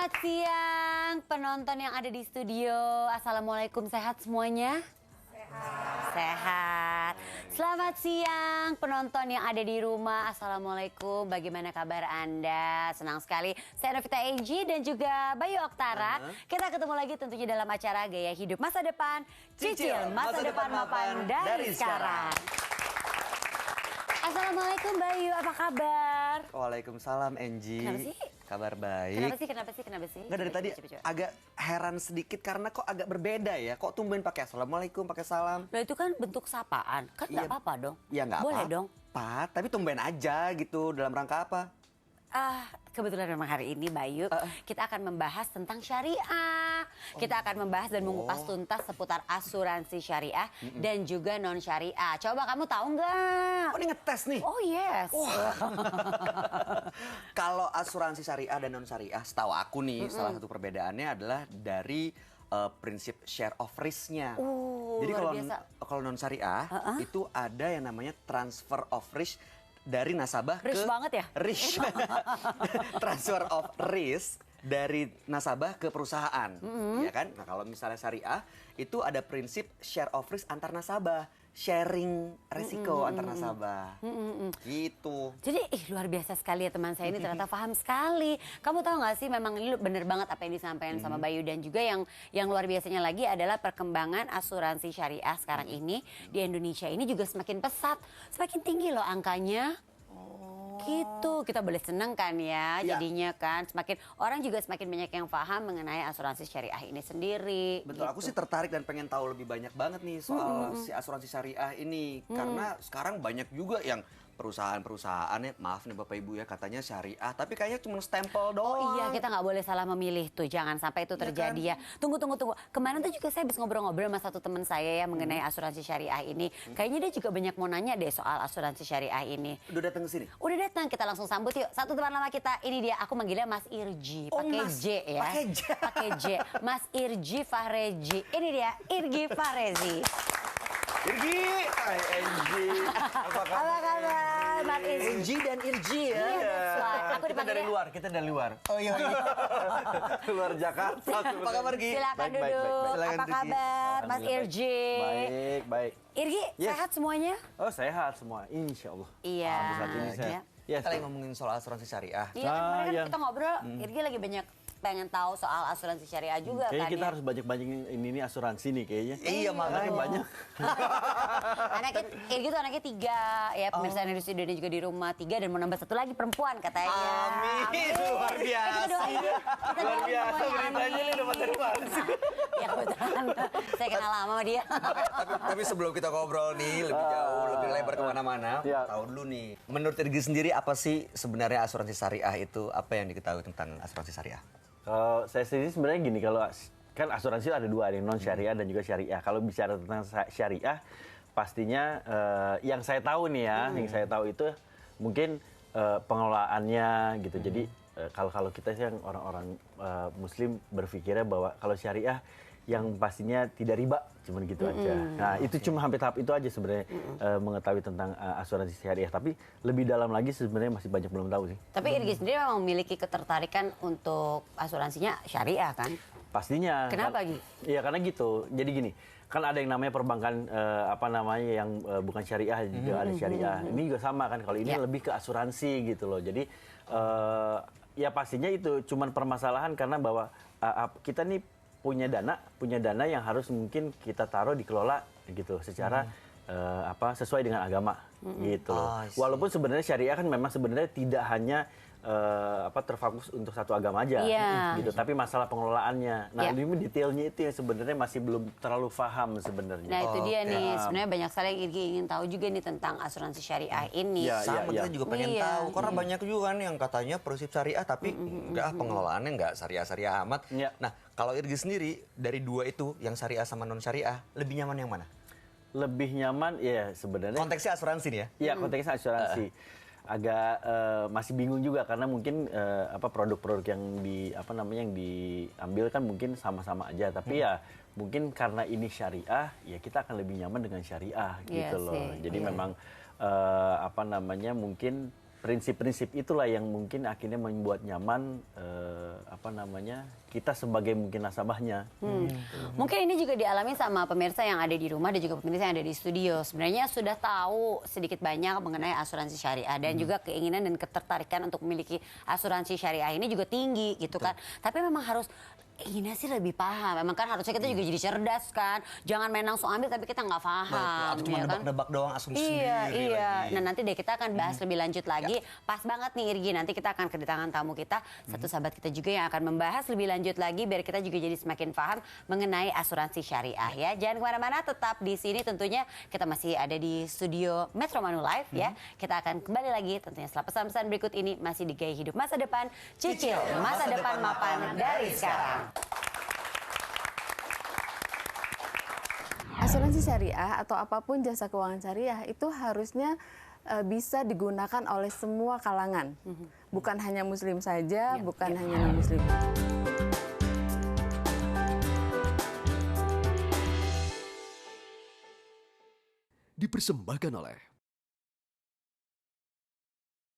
Selamat siang penonton yang ada di studio. Assalamualaikum, sehat semuanya? Sehat. Selamat siang penonton yang ada di rumah. Assalamualaikum, bagaimana kabar Anda? Senang sekali saya Novita Enji dan juga Bayu Oktara. Kita ketemu lagi tentunya dalam acara Gaya Hidup Masa Depan. Cicil masa depan mapan dari sekarang. Assalamualaikum Bayu, apa kabar? Waalaikumsalam Enji. Kenapa sih? Kabar baik. Kenapa sih? Nggak, dari tadi agak heran sedikit karena kok agak berbeda ya. Kok tumben pakai assalamualaikum, pakai salam. Nah itu kan bentuk sapaan, kan nggak apa-apa dong. Ya nggak Boleh apa-apa, dong. tapi tumben aja gitu. Dalam rangka apa? Kebetulan memang hari ini Bayu, kita akan membahas tentang syariah. Kita akan membahas dan mengupas tuntas seputar asuransi syariah dan juga non syariah. Coba kamu tahu nggak? Oh, ini ngetes nih. Oh yes. Kalau asuransi syariah dan non syariah, setahu aku nih salah satu perbedaannya adalah dari prinsip share of risk-nya. Jadi kalau non syariah itu ada yang namanya transfer of risk dari nasabah Rich ke banget ya? Rich. Transfer of risk dari nasabah ke perusahaan, ya kan? Nah, kalau misalnya syariah itu ada prinsip share of risk antar nasabah, sharing resiko antar nasabah. Gitu. Jadi luar biasa sekali ya teman saya ini, ternyata paham sekali. Kamu tahu nggak sih, memang ini bener banget apa yang disampaikan sama Bayu, dan juga yang luar biasanya lagi adalah perkembangan asuransi syariah sekarang ini di Indonesia ini juga semakin pesat, semakin tinggi loh angkanya. Gitu, kita boleh seneng kan ya jadinya kan, semakin orang juga semakin banyak yang paham mengenai asuransi syariah ini sendiri. Betul, aku sih tertarik dan pengen tahu lebih banyak banget nih soal si asuransi syariah ini. Karena sekarang banyak juga yang perusahaan-perusahaan ya, maaf nih Bapak Ibu ya, katanya syariah, tapi kayaknya cuma stempel doang. Oh iya, kita nggak boleh salah memilih tuh, jangan sampai itu terjadi ya. Tunggu. Kemarin tuh juga saya habis ngobrol-ngobrol sama satu teman saya ya mengenai asuransi syariah ini. Kayaknya dia juga banyak mau nanya deh soal asuransi syariah ini. Udah datang ke sini? Udah datang, kita langsung sambut yuk. Satu teman lama kita, ini dia, aku manggilnya Mas Irji, pakai J ya. Pakai J. Mas Irji Fahreji. Ini dia, Irgi Fahrezi. Irgi, hai Enji. Apa kabar, Mas Irji? Enji dan Irji ya. Iya, aku Kita dari luar. Oh iya. Luar Jakarta. Apa kabar Gi? Silakan Baik, duduk. silakan, Apa Irgi. kabar, Mas Alhamdulillah, Irji? Baik. Irgi, Yes. sehat semuanya? Oh, sehat semua, insya Allah. Iya. Sampai saat ini sehat. Iya. Yes. Kita lagi ngomongin soal asuransi syariah. Iya, kan kemarin kan yang- kita ngobrol, Irgi lagi banyak pengen tahu soal asuransi syariah juga Kayaknya kan kita ya. harus banyak ini nih asuransi nih kayaknya. Iya, makanya banyak. Anaknya, Irgi tuh anaknya 3, ya pemirsa di studio dan juga di rumah 3, dan mau nambah 1 lagi perempuan katanya. Amin. Luar biasa. Kita doain ya. Kita Luar doain biasa semuanya, beritanya amin. ini dapat dari mana sih? Ya kebetulan, saya kenal lama sama dia. Tapi sebelum kita ngobrol nih lebih jauh, lebih lebar kemana-mana, Iya. tahu dulu nih. Menurut Irgi sendiri apa sih sebenarnya asuransi syariah itu? Apa yang diketahui tentang asuransi syariah? Kalau saya sendiri sebenarnya gini, kalau kan asuransi ada dua, ada non syariah dan juga syariah. Kalau bicara tentang syariah, pastinya yang saya tahu nih ya, yang saya tahu itu mungkin pengelolaannya gitu. Jadi kalau kita sih yang orang-orang Muslim berpikirnya bahwa kalau syariah yang pastinya tidak riba, cuman gitu aja. Nah itu cuma hampir tahap itu aja sebenarnya mengetahui tentang asuransi syariah. Tapi lebih dalam lagi sebenarnya masih banyak belum tahu sih. Tapi Irgi sendiri memang memiliki ketertarikan untuk asuransinya syariah kan? Pastinya. Kenapa, Gi? Iya karena gitu. Jadi gini, kan ada yang namanya perbankan yang bukan syariah juga ada syariah. Ini juga sama kan. Kalau ini lebih ke asuransi gitu loh. Jadi ya pastinya itu cuman permasalahan karena bahwa kita nih punya dana yang harus mungkin kita taruh dikelola gitu secara sesuai dengan agama gitu. Walaupun sebenarnya syariah kan memang sebenarnya tidak hanya terfokus untuk satu agama aja gitu, tapi masalah pengelolaannya. Nah, ini detailnya itu yang sebenarnya masih belum terlalu paham sebenarnya. Nah, itu dia nih. Sebenarnya banyak sekali yang Irgi ingin tahu juga nih tentang asuransi syariah ini. Sama kita juga pengen tahu, karena banyak juga kan yang katanya prinsip syariah tapi enggak, pengelolaannya enggak syariah-syariah amat. Nah, kalau Irgi sendiri dari dua itu, yang syariah sama non syariah, lebih nyaman yang mana? Lebih nyaman ya sebenarnya. Konteksnya asuransi nih ya? Iya, konteksnya asuransi. Agak masih bingung juga karena mungkin produk-produk yang diambil kan mungkin sama-sama aja, tapi ya mungkin karena ini syariah ya kita akan lebih nyaman dengan syariah gitu loh. Jadi memang mungkin prinsip-prinsip itulah yang mungkin akhirnya membuat nyaman kita sebagai mungkin nasabahnya. Mungkin ini juga dialami sama pemirsa yang ada di rumah dan juga pemirsa yang ada di studio. Sebenarnya sudah tahu sedikit banyak mengenai asuransi syariah dan juga keinginan dan ketertarikan untuk memiliki asuransi syariah ini juga tinggi gitu kan. Tapi memang harus ingin sih lebih paham. Memang kan harusnya kita juga jadi cerdas kan. Jangan main langsung ambil tapi kita nggak paham. Atau cuma ya kan? nebak-nebak doang asumsi Iya, sendiri iya. lagi. Nah, nanti deh kita akan bahas lebih lanjut lagi. Pas banget nih Irgi, nanti kita akan kedatangan tamu kita, satu sahabat kita juga yang akan membahas lebih lanjut lagi biar kita juga jadi semakin paham mengenai asuransi syariah ya. Jangan kemana-mana, tetap di sini tentunya kita masih ada di studio Metro Manu Live ya. Kita akan kembali lagi tentunya setelah pesan-pesan berikut ini masih di Gaya Hidup Masa Depan. Cicil masa depan mapan dari sekarang. Asuransi syariah atau apapun jasa keuangan syariah itu harusnya bisa digunakan oleh semua kalangan. Bukan hanya muslim saja, bukan hanya non-muslim. Dipersembahkan oleh